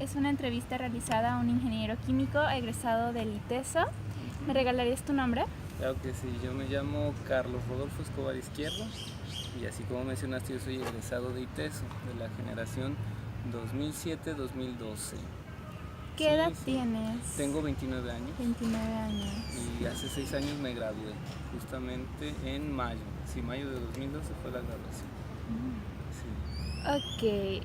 es una entrevista realizada a un ingeniero químico egresado del ITESO. ¿Me regalarías tu nombre? Claro que sí, yo me llamo Carlos Rodolfo Escobar Izquierdo y así como mencionaste, yo soy egresado de ITESO, de la generación 2007-2012. ¿Qué edad tienes? Tengo 29 años. 29 años. Y hace 6 años me gradué, justamente en mayo. Sí, mayo de 2012 fue la graduación. Sí. Ok.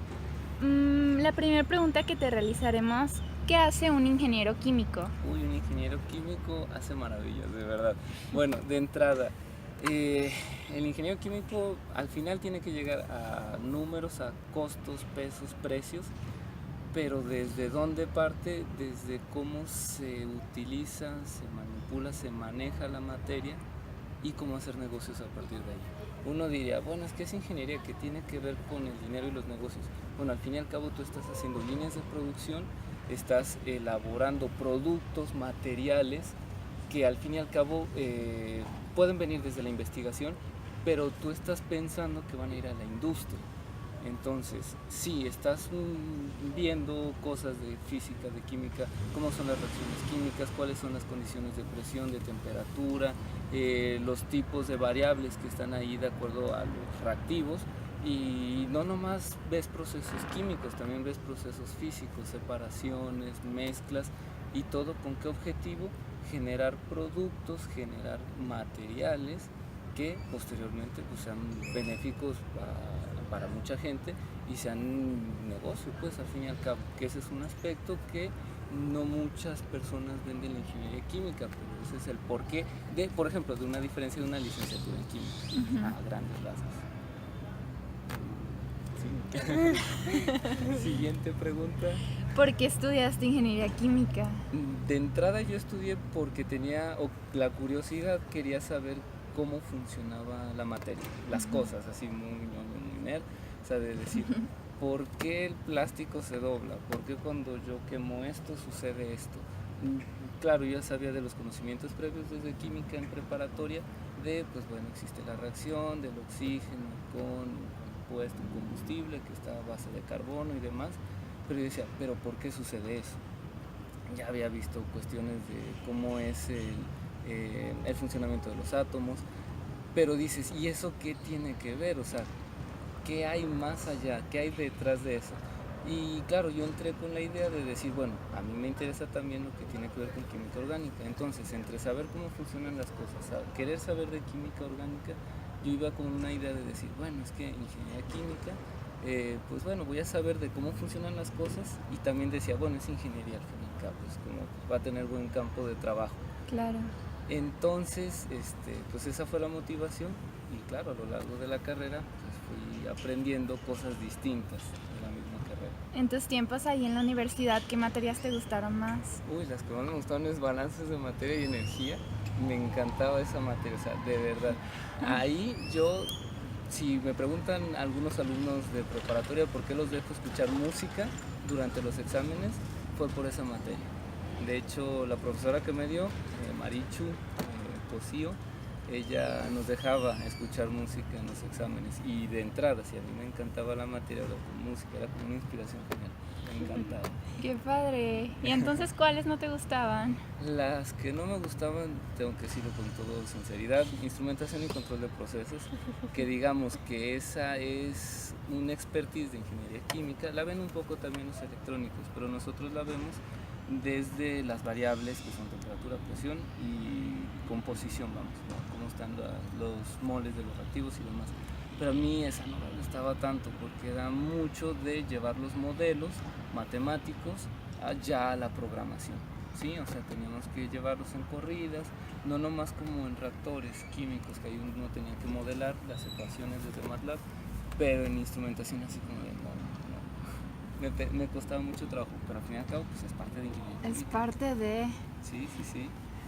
La primera pregunta que te realizaremos, ¿qué hace un ingeniero químico? Uy, un ingeniero químico hace maravillas, de verdad. Bueno, de entrada, el ingeniero químico al final tiene que llegar a números, a costos, pesos, precios, pero ¿desde dónde parte? Desde cómo se utiliza, se manipula, se maneja la materia y cómo hacer negocios a partir de ahí. Uno diría, bueno, es que es ingeniería que tiene que ver con el dinero y los negocios. Bueno, al fin y al cabo tú estás haciendo líneas de producción, estás elaborando productos, materiales que al fin y al cabo pueden venir desde la investigación, pero tú estás pensando que van a ir a la industria. Entonces, sí, estás viendo cosas de física, de química, cómo son las reacciones químicas, cuáles son las condiciones de presión, de temperatura, los tipos de variables que están ahí de acuerdo a los reactivos. Y no nomás ves procesos químicos, también ves procesos físicos, separaciones, mezclas y todo con qué objetivo: generar productos, generar materiales que posteriormente pues, sean benéficos para mucha gente y sean negocio, pues al fin y al cabo, que ese es un aspecto que no muchas personas ven de la ingeniería química, pero ese es el porqué de, por ejemplo, de una diferencia de una licenciatura en química, a grandes rasgos. Sí. Siguiente pregunta. ¿Por qué estudiaste ingeniería química? De entrada yo estudié porque tenía la curiosidad, quería saber cómo funcionaba la materia, las cosas, así muy nerd, o sea, de decir, ¿por qué el plástico se dobla? ¿Por qué cuando yo quemo esto sucede esto? Claro, yo ya sabía de los conocimientos previos desde química en preparatoria, de, pues bueno, existe la reacción del oxígeno con compuesto, un combustible que está a base de carbono y demás, pero yo decía, ¿pero por qué sucede eso? Ya había visto cuestiones de cómo es el funcionamiento de los átomos, pero dices, ¿y eso qué tiene que ver? O sea, ¿qué hay más allá? ¿Qué hay detrás de eso? Y claro, yo entré con la idea de decir, bueno, a mí me interesa también lo que tiene que ver con química orgánica. Entonces, entre saber cómo funcionan las cosas, querer saber de química orgánica, yo iba con una idea de decir, bueno, es que ingeniería química, pues bueno, voy a saber de cómo funcionan las cosas, y también decía, bueno, es ingeniería al fin y al cabo, pues como va a tener buen campo de trabajo. Claro. Entonces, pues esa fue la motivación, y claro, a lo largo de la carrera pues fui aprendiendo cosas distintas de la misma carrera. En tus tiempos ahí en la universidad, ¿qué materias te gustaron más? Uy, las que más me gustaron es balances de materia y energía. Me encantaba esa materia, o sea, de verdad. Ahí yo, si me preguntan algunos alumnos de preparatoria por qué los dejo escuchar música durante los exámenes, fue por esa materia. De hecho, la profesora que me dio, Marichu Cosío, ella nos dejaba escuchar música en los exámenes, y de entrada, si a mí me encantaba la materia, la música era como una inspiración genial, me encantaba. ¡Qué padre! ¿Y entonces cuáles no te gustaban? Las que no me gustaban, tengo que decirlo con toda sinceridad, instrumentación y control de procesos, que digamos que esa es una expertise de ingeniería química, la ven un poco también los electrónicos, pero nosotros la vemos desde las variables que son temperatura, presión y composición, vamos, ¿no? Cómo están los moles de los reactivos y demás. Pero a mí esa no me gustaba tanto porque era mucho de llevar los modelos matemáticos ya a la programación, ¿sí? O sea, teníamos que llevarlos en corridas, no nomás como en reactores químicos que ahí uno tenía que modelar las ecuaciones desde MATLAB, pero en instrumentación así como de me costaba mucho trabajo, pero al fin y al cabo pues es parte de ingeniería. Es parte de... Sí.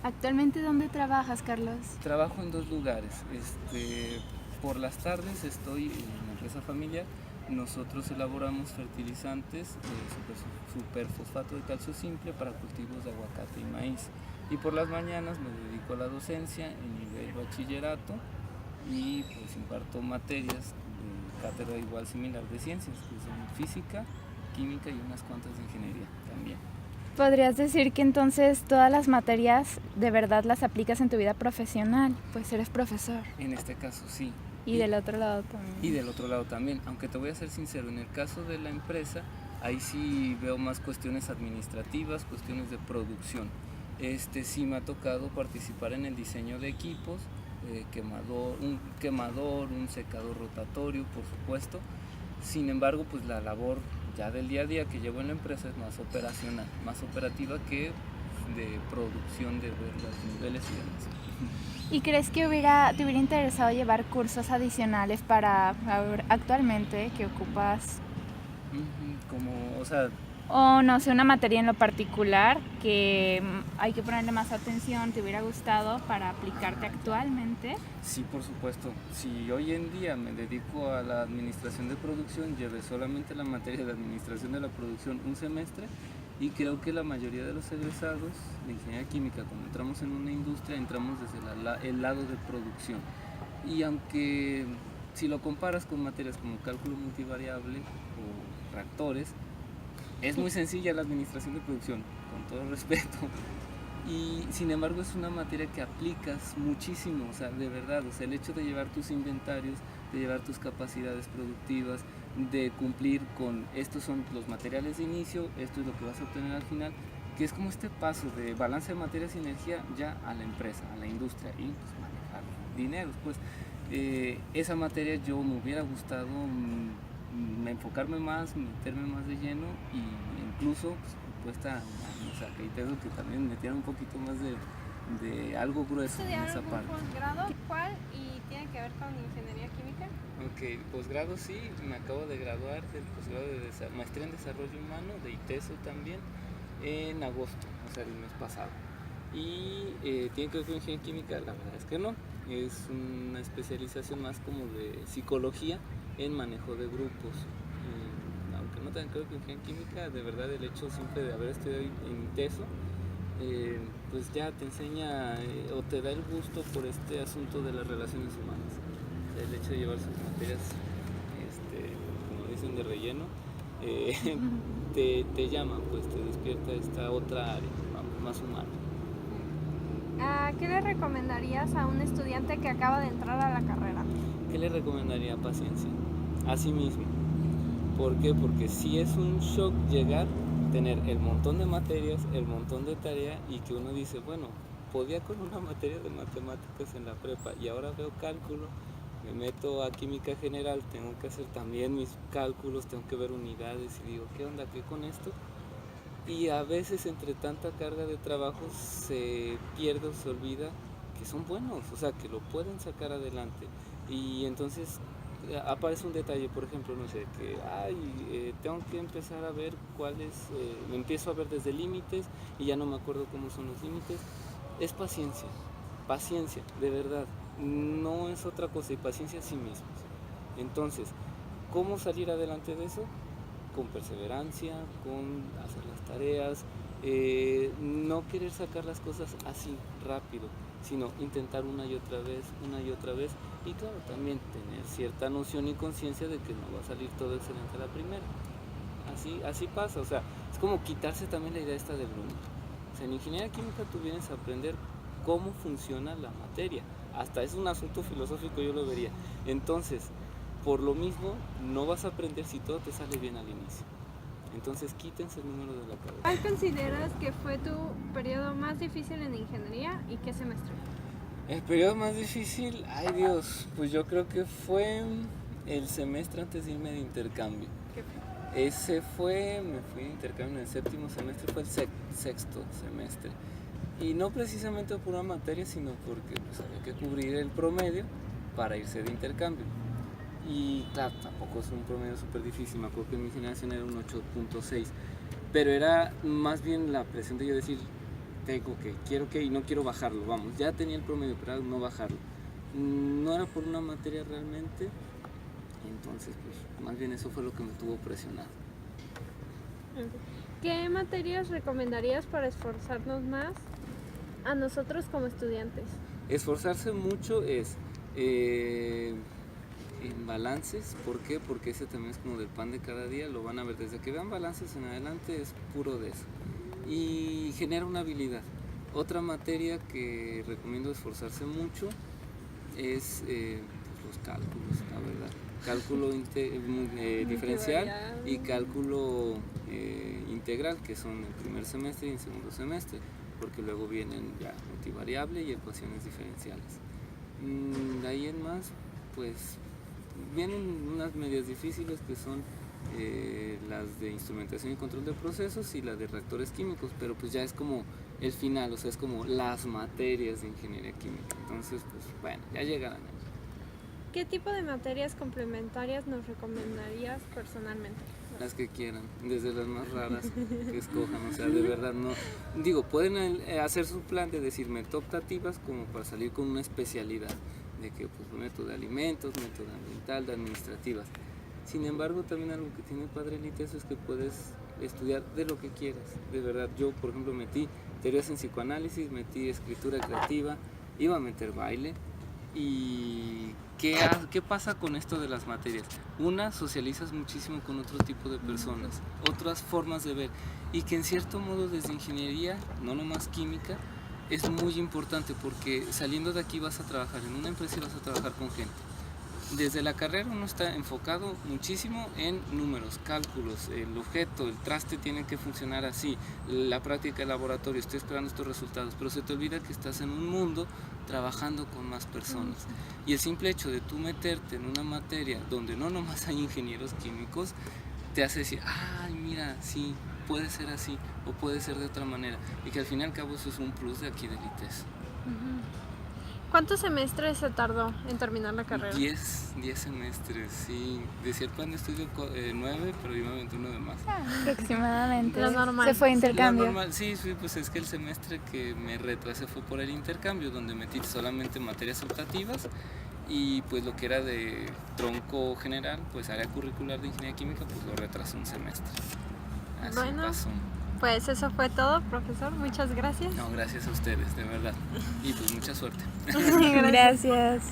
¿Actualmente dónde trabajas, Carlos? Trabajo en 2 lugares. Por las tardes estoy en la empresa familiar. Nosotros elaboramos fertilizantes de superfosfato de calcio simple para cultivos de aguacate y maíz. Y por las mañanas me dedico a la docencia en nivel bachillerato y pues imparto materias de cátedra igual similar de ciencias, que son física, química y unas cuantas de ingeniería también. ¿Podrías decir que entonces todas las materias de verdad las aplicas en tu vida profesional? Pues eres profesor. En este caso sí. Y del otro lado también. Y del otro lado también, aunque te voy a ser sincero, en el caso de la empresa, ahí sí veo más cuestiones administrativas, cuestiones de producción. Sí me ha tocado participar en el diseño de equipos, un quemador, un secador rotatorio, por supuesto. Sin embargo, pues la labor ya del día a día que llevo en la empresa es más operacional, más operativa que de producción, de ver los niveles y demás. ¿Y crees que te hubiera interesado llevar cursos adicionales para actualmente que ocupas? Como, o sea, O no sé, una materia en lo particular que hay que ponerle más atención, te hubiera gustado para aplicarte actualmente. sí, por supuesto. Si hoy en día me dedico a la administración de producción, llevé solamente la materia de administración de la producción un semestre y creo que la mayoría de los egresados de ingeniería química, cuando entramos en una industria, entramos desde el lado de producción. Y aunque si lo comparas con materias como cálculo multivariable o reactores, es muy sencilla la administración de producción, con todo respeto. Y sin embargo es una materia que aplicas muchísimo, o sea, de verdad, o sea, el hecho de llevar tus inventarios, de llevar tus capacidades productivas, de cumplir con estos son los materiales de inicio, esto es lo que vas a obtener al final, que es como este paso de balance de materias y energía ya a la empresa, a la industria y pues manejar dineros, pues esa materia yo me hubiera gustado enfocarme más, meterme más de lleno y incluso pues, propuesta, o sea, que también metieron un poquito más de algo grueso en esa parte. ¿Posgrado? ¿Cuál? ¿Y tiene que ver con ingeniería química? Ok, posgrado sí, me acabo de graduar del posgrado de maestría en desarrollo humano, de ITESO también, en agosto, o sea, el mes pasado. Y tiene que ver con ingeniería química, la verdad es que no, es una especialización más como de psicología en manejo de grupos. Aunque no tenga que ver con ingeniería química, de verdad el hecho simple de haber estudiado en ITESO, pues ya te enseña o te da el gusto por este asunto de las relaciones humanas. O sea, el hecho de llevar sus materias, como dicen, de relleno, te llama, pues te despierta esta otra área, vamos, más humana. ¿Qué le recomendarías a un estudiante que acaba de entrar a la carrera? ¿Qué le recomendaría? Paciencia, a sí mismo. ¿Por qué? Porque sí es un shock llegar, tener el montón de materias, el montón de tarea y que uno dice, bueno, podía con una materia de matemáticas en la prepa y ahora veo cálculo, me meto a química general, tengo que hacer también mis cálculos, tengo que ver unidades y digo, ¿qué onda? ¿Qué con esto? Y a veces entre tanta carga de trabajo se pierde o se olvida que son buenos, o sea, que lo pueden sacar adelante. Y entonces aparece un detalle, por ejemplo, no sé, que tengo que empezar a ver cuáles, me empiezo a ver desde límites y ya no me acuerdo cómo son los límites. Es paciencia, paciencia, de verdad, no es otra cosa, y paciencia a sí mismos. Entonces, ¿cómo salir adelante de eso? Con perseverancia, con hacer las tareas, no querer sacar las cosas así rápido, sino intentar una y otra vez, y claro, también tener cierta noción y conciencia de que no va a salir todo excelente a la primera. Así pasa, o sea, es como quitarse también la idea esta del número. O sea, en ingeniería química tú vienes a aprender cómo funciona la materia, hasta es un asunto filosófico, yo lo vería. Entonces, por lo mismo, no vas a aprender si todo te sale bien al inicio. Entonces, quítense el número de la cabeza. ¿Cuál consideras que fue tu periodo más difícil en ingeniería y qué semestre? El periodo más difícil, ay Dios, pues yo creo que fue el semestre antes de irme de intercambio. ¿Qué fue? Me fui de intercambio en el séptimo semestre, fue el sexto semestre. Y no precisamente por una materia, sino porque pues, había que cubrir el promedio para irse de intercambio. Y claro, tampoco es un promedio súper difícil, me acuerdo que en mi generación era un 8.6, pero era más bien la presión de yo decir, quiero que y no quiero bajarlo, vamos, ya tenía el promedio, pero era no bajarlo. No era por una materia realmente, entonces pues más bien eso fue lo que me tuvo presionado. ¿Qué materias recomendarías para esforzarnos más a nosotros como estudiantes? Esforzarse mucho es en balances. ¿Por qué? Porque ese también es como del pan de cada día, lo van a ver desde que vean balances en adelante, es puro de eso. Y genera una habilidad. Otra materia que recomiendo esforzarse mucho es los cálculos, la verdad. Cálculo diferencial y cálculo integral, que son el primer semestre y el segundo semestre, porque luego vienen ya multivariable y ecuaciones diferenciales. De ahí en más, pues vienen unas medias difíciles que son las de instrumentación y control de procesos y las de reactores químicos, pero pues ya es como el final, o sea, es como las materias de ingeniería química. Entonces, pues bueno, ya llegarán ahí. ¿Qué tipo de materias complementarias nos recomendarías personalmente? Las que quieran, desde las más raras que escojan, o sea, de verdad no. Digo, pueden hacer su plan de decir optativas como para salir con una especialidad, de que pues método de alimentos, método ambiental, de administrativas. Sin embargo, también algo que tiene Padre Elite eso es que puedes estudiar de lo que quieras, de verdad. Yo, por ejemplo, metí teorías en psicoanálisis, metí escritura creativa, iba a meter baile. ¿Y qué pasa con esto de las materias? Una, socializas muchísimo con otro tipo de personas, otras formas de ver, y que en cierto modo desde ingeniería, no nomás química, es muy importante porque saliendo de aquí vas a trabajar en una empresa y vas a trabajar con gente. Desde la carrera uno está enfocado muchísimo en números, cálculos, el objeto, el traste tiene que funcionar así, la práctica de laboratorio, estoy esperando estos resultados, pero se te olvida que estás en un mundo trabajando con más personas. Y el simple hecho de tú meterte en una materia donde no nomás hay ingenieros químicos, te hace decir, ay, mira, sí, puede ser así o puede ser de otra manera. Y que al fin y al cabo eso es un plus de aquí del ITES. ¿Cuántos semestres se tardó en terminar la carrera? 10 semestres, sí. Decía el plan de estudio 9, pero yo me aventé uno de más. Aproximadamente. Lo normal. Se fue intercambio. Lo normal, sí, pues es que el semestre que me retrasé fue por el intercambio, donde metí solamente materias optativas y pues lo que era de tronco general, pues área curricular de ingeniería química, pues lo retrasé un semestre. Así Bueno. pasó. Pues eso fue todo, profesor. Muchas gracias. No, gracias a ustedes, de verdad. Y pues mucha suerte. Gracias.